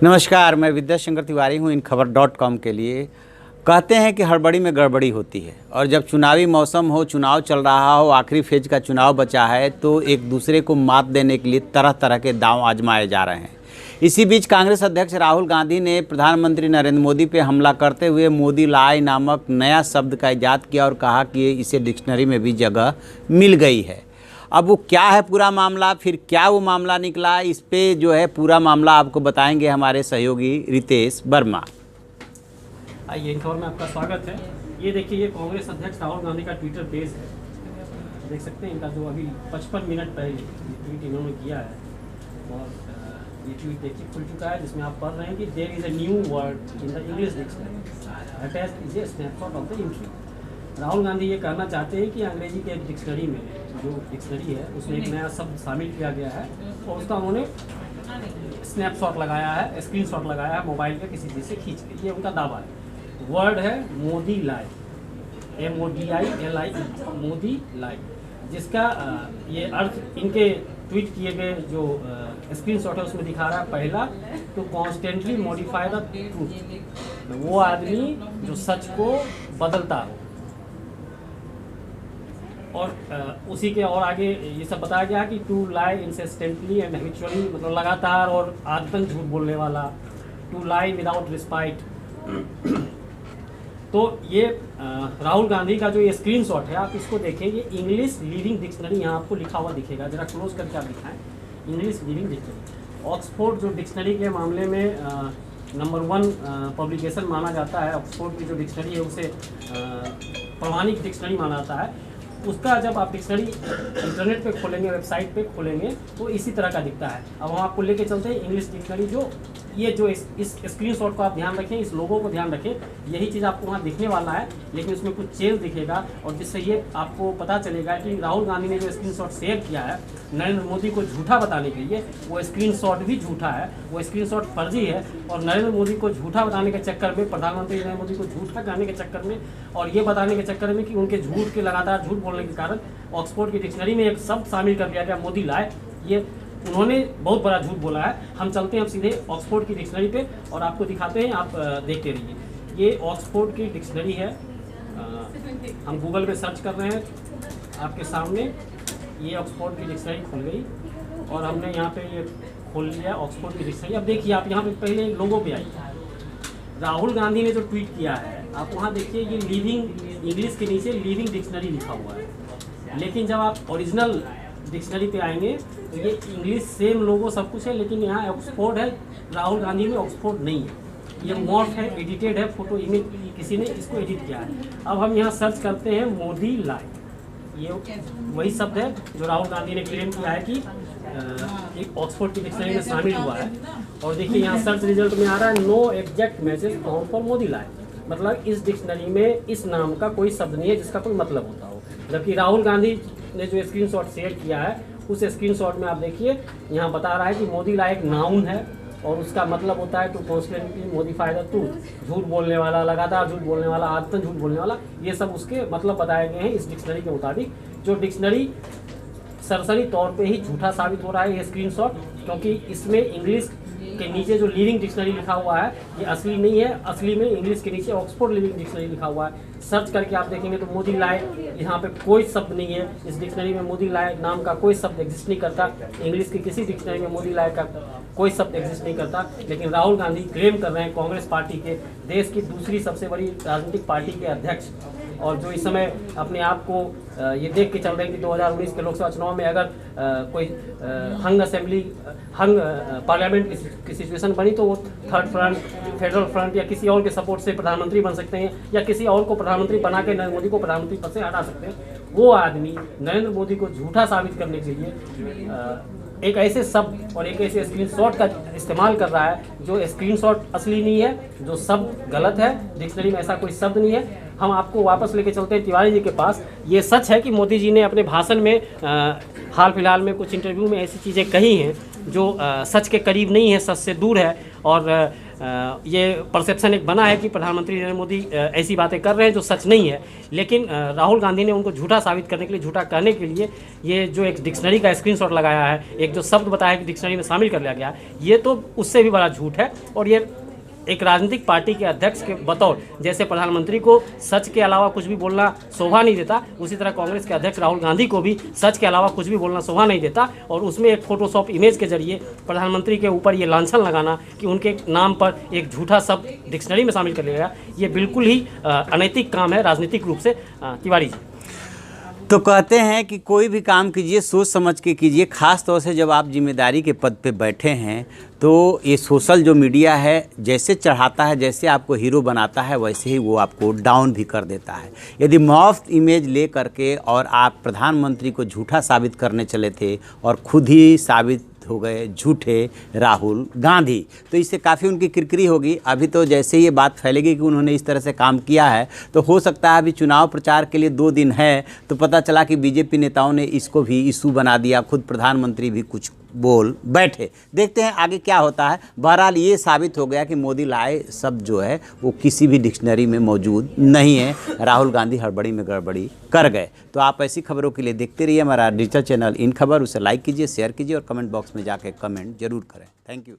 नमस्कार, मैं विद्याशंकर तिवारी हूँ इन खबर.com के लिए। कहते हैं कि हड़बड़ी में गड़बड़ी होती है और जब चुनावी मौसम हो, चुनाव चल रहा हो, आखिरी फेज का चुनाव बचा है तो एक दूसरे को मात देने के लिए तरह तरह के दांव आजमाए जा रहे हैं। इसी बीच कांग्रेस अध्यक्ष राहुल गांधी ने प्रधानमंत्री नरेंद्र मोदी पर हमला करते हुए मोदी लाई नामक नया शब्द का इजाद किया और कहा कि इसे डिक्शनरी में भी जगह मिल गई है। अब वो क्या है पूरा मामला, फिर क्या वो मामला निकला, इस पे जो है पूरा मामला आपको बताएंगे हमारे सहयोगी रितेश वर्मा। आइए, इन खबर में आपका स्वागत है। ये देखिए, ये कांग्रेस अध्यक्ष राहुल गांधी का ट्विटर पेज है। देख सकते हैं इनका जो अभी 55 मिनट पहले ट्वीट इन्होंने किया है और ये ट्वीट देखिए खुल चुका है, जिसमें आप पढ़ रहे हैं कि there is a new word in the English dictionary attached is a snapshot of the entry. Rahul Gandhi ये कहना चाहते हैं कि अंग्रेजी के डिक्शनरी में जो डिक्शनरी है उसमें एक नया शब्द शामिल किया गया है और उसका उन्होंने स्नैपशॉट लगाया है, स्क्रीनशॉट लगाया है मोबाइल के किसी चीज़ से खींच के। ये उनका दावा है। वर्ड है मोदी लाई, MODILI, मोदी लाई, जिसका ये अर्थ इनके ट्वीट किए गए जो स्क्रीनशॉट है उसमें दिखा रहा है। पहला, तो कॉन्स्टेंटली मॉडिफाई द ट्रूथ, वो आदमी जो सच को बदलता हो। और उसी के और आगे ये सब बताया गया कि to lie insistently and habitually, मतलब लगातार और आदतन झूठ बोलने वाला। To lie without respite. तो ये राहुल गांधी का जो ये स्क्रीनशॉट है, आप इसको देखें, ये इंग्लिश लिविंग डिक्शनरी यहाँ आपको लिखा हुआ दिखेगा। जरा क्लोज करके आप दिखाएं, इंग्लिश लिविंग डिक्शनरी। ऑक्सफोर्ड जो डिक्शनरी के मामले में नंबर 1 पब्लिकेशन माना जाता है, ऑक्सफोर्ड की जो डिक्शनरी है उसे प्रमाणिक डिक्शनरी माना जाता है। उसका जब आप डिक्शनरी इंटरनेट पे खोलेंगे, वेबसाइट पे खोलेंगे, तो इसी तरह का दिखता है। अब हम आपको लेके चलते हैं इंग्लिश डिक्शनरी। जो ये जो इस स्क्रीनशॉट को आप ध्यान रखें, इस लोगो को ध्यान रखें, यही चीज़ आपको वहाँ दिखने वाला है, लेकिन उसमें कुछ चेंज दिखेगा और जिससे ये आपको पता चलेगा कि राहुल गांधी ने जो स्क्रीनशॉट शेयर किया है नरेंद्र मोदी को झूठा बताने के लिए, वो स्क्रीनशॉट भी झूठा है, वो स्क्रीनशॉट फर्जी है। और नरेंद्र मोदी को झूठा बताने के चक्कर में, प्रधानमंत्री नरेंद्र मोदी को झूठा कहने के चक्कर में और ये बताने के चक्कर में कि उनके झूठ के लगातार झूठ बोलने के कारण ऑक्सफोर्ड की डिक्शनरी में एक शब्द शामिल कर दिया गया, मोदी लाए। ये उन्होंने बहुत बड़ा झूठ बोला है। हम चलते हैं अब सीधे ऑक्सफोर्ड की डिक्शनरी पे और आपको दिखाते हैं, आप देखते रहिए। ये ऑक्सफोर्ड की डिक्शनरी है। हम गूगल पे सर्च कर रहे हैं, आपके सामने ये ऑक्सफोर्ड की डिक्शनरी खुल गई और हमने यहाँ पे ये खोल लिया ऑक्सफोर्ड की डिक्शनरी। अब देखिए, आप यहाँ पे पहले लोगो पे आइए। राहुल गांधी ने जो ट्वीट किया है, आप वहाँ देखिए, ये लिविंग इंग्लिश के नीचे लिविंग डिक्शनरी लिखा हुआ है। लेकिन जब आप ओरिजिनल डिक्शनरी पे आएंगे तो ये इंग्लिश सेम लोगो सब कुछ है, लेकिन यहाँ ऑक्सफोर्ड है, राहुल गांधी में ऑक्सफोर्ड नहीं है। ये मॉर्फ है, एडिटेड है, फोटो इमेज किसी ने इसको एडिट किया है। अब हम यहाँ सर्च करते हैं मोदी लाई। ये वही शब्द है जो राहुल गांधी ने क्लेम किया है कि एक ऑक्सफोर्ड की डिक्शनरी में शामिल हुआ है। और देखिए यहाँ सर्च रिजल्ट में आ रहा है, no exact message found for Modi लाई, मतलब इस डिक्शनरी में इस नाम का कोई शब्द नहीं है जिसका कोई मतलब होता हो। जबकि राहुल गांधी ने जो स्क्रीनशॉट शेयर किया है, उस स्क्रीनशॉट में आप देखिए, यहाँ बता रहा है कि मोदी लाई एक नाउन है और उसका मतलब होता है to constantly modify the truth, झूठ बोलने वाला, लगातार झूठ बोलने वाला, आदतन झूठ बोलने वाला। ये सब उसके मतलब बताए गए हैं इस डिक्शनरी के मुताबिक। जो डिक्शनरी सरसरी तौर पे ही झूठा साबित हो रहा है ये स्क्रीनशॉट, क्योंकि इसमें इंग्लिश के नीचे जो लिविंग डिक्शनरी लिखा हुआ है ये असली नहीं है। असली में इंग्लिश के नीचे ऑक्सफोर्ड लिविंग डिक्शनरी लिखा हुआ है। सर्च करके आप देखेंगे तो मोदी लाई यहाँ पे कोई शब्द नहीं है। इस डिक्शनरी में मोदी लाई नाम का कोई शब्द एग्जिस्ट नहीं करता। इंग्लिश की किसी डिक्शनरी में मोदी लाई का कोई शब्द एग्जिस्ट नहीं करता। लेकिन राहुल गांधी क्लेम कर रहे हैं, कांग्रेस पार्टी के, देश की दूसरी सबसे बड़ी राजनीतिक पार्टी के अध्यक्ष, और जो इस समय अपने आप को ये देख के चल रहे हैं कि 2019 के लोकसभा चुनाव में अगर कोई हंग पार्लियामेंट की सिचुएशन बनी तो वो थर्ड फ्रंट, फेडरल फ्रंट या किसी और के सपोर्ट से प्रधानमंत्री बन सकते हैं या किसी और को प्रधानमंत्री बना के नरेंद्र मोदी को प्रधानमंत्री पद से हटा सकते हैं। वो आदमी नरेंद्र मोदी को झूठा साबित करने के लिए एक ऐसे शब्द और एक ऐसे स्क्रीनशॉट का इस्तेमाल कर रहा है जो स्क्रीनशॉट असली नहीं है, जो शब्द गलत है, डिक्शनरी में ऐसा कोई शब्द नहीं है। हम आपको वापस लेके चलते हैं तिवारी जी के पास। ये सच है कि मोदी जी ने अपने भाषण में हाल फिलहाल में कुछ इंटरव्यू में ऐसी चीज़ें कही हैं जो सच के करीब नहीं है, सच से दूर है। और ये परसेप्शन एक बना है कि प्रधानमंत्री नरेंद्र मोदी ऐसी बातें कर रहे हैं जो सच नहीं है, लेकिन राहुल गांधी ने उनको झूठा साबित करने के लिए, झूठा कहने के लिए ये जो एक डिक्शनरी का स्क्रीनशॉट लगाया है, एक जो शब्द बताया कि डिक्शनरी में शामिल कर लिया गया, ये तो उससे भी बड़ा झूठ है। और ये एक राजनीतिक पार्टी के अध्यक्ष के बतौर, जैसे प्रधानमंत्री को सच के अलावा कुछ भी बोलना शोभा नहीं देता, उसी तरह कांग्रेस के अध्यक्ष राहुल गांधी को भी सच के अलावा कुछ भी बोलना शोभा नहीं देता। और उसमें एक फोटोशॉप इमेज के जरिए प्रधानमंत्री के ऊपर ये लांछन लगाना कि उनके नाम पर एक झूठा शब्द डिक्शनरी में शामिल कर लिया गया, ये बिल्कुल ही अनैतिक काम है राजनीतिक रूप से। तिवारी जी तो कहते हैं कि कोई भी काम कीजिए सोच समझ के कीजिए, खास तौर से जब आप जिम्मेदारी के पद पे बैठे हैं। तो ये सोशल जो मीडिया है जैसे चढ़ाता है, जैसे आपको हीरो बनाता है, वैसे ही वो आपको डाउन भी कर देता है। यदि मुफ्त इमेज ले करके और आप प्रधानमंत्री को झूठा साबित करने चले थे और खुद ही साबित हो गए झूठे राहुल गांधी, तो इससे काफ़ी उनकी किरकिरी होगी। अभी तो जैसे ये बात फैलेगी कि उन्होंने इस तरह से काम किया है, तो हो सकता है अभी चुनाव प्रचार के लिए 2 दिन है, तो पता चला कि बीजेपी नेताओं ने इसको भी इशू बना दिया, खुद प्रधानमंत्री भी कुछ बोल बैठे। देखते हैं आगे क्या होता है। बहरहाल ये साबित हो गया कि मोदी लाए शब्द जो है वो किसी भी डिक्शनरी में मौजूद नहीं है। राहुल गांधी हड़बड़ी में गड़बड़ी कर गए। तो आप ऐसी खबरों के लिए देखते रहिए हमारा डिजिटल चैनल इन खबर। उसे लाइक कीजिए, शेयर कीजिए और कमेंट बॉक्स में जाके कमेंट जरूर करें। Thank you.